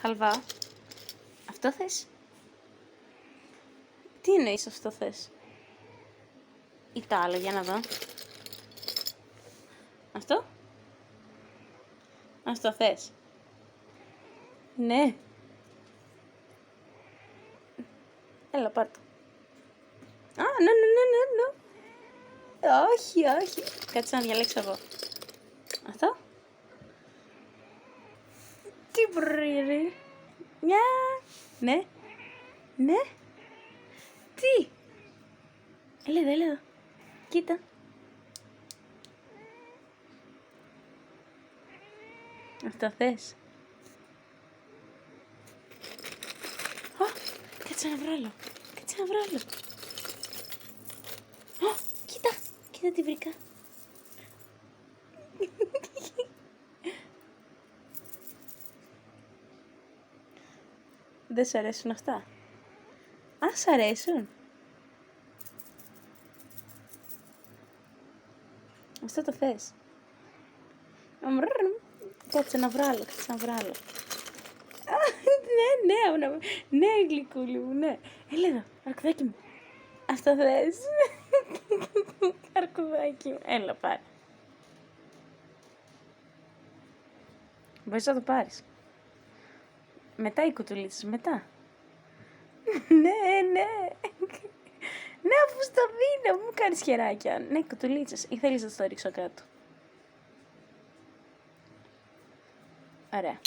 Χαλβά. Αυτό θες? Τι εννοείς αυτό θες? Ή το άλλο, για να δω. Αυτό? Αυτό θες? Ναι. Έλα, πάρ' το. Α, ναι. Όχι, όχι. Κάτσε να διαλέξω εγώ. Αυτό? Τι πρωί. Μια. Ναι. Ναι. Τι? Έλα εδώ. Κοίτα. Αυτό θες? Κάτσε να βρω άλλο. Κοίτα τι βρήκα. Δεν σ' αρέσουν αυτά? Α, σ' αρέσουν. Αυτό το θες? Κάτσε να βρω άλλο. Ναι, γλυκούλη μου, ναι. Έλα εδώ, αρκουδάκι μου. Αυτό θες? Αρκουδάκι μου. Έλα, πάρε. Μπορείς να το πάρεις. Μετά οι κουτουλίτσες, μετά. Ναι. Ναι, αφού στο δίνω, μου κάνεις χεράκια. Ναι, κουτουλίτσες. Ή θέλεις να το ρίξω κάτω? Ωραία.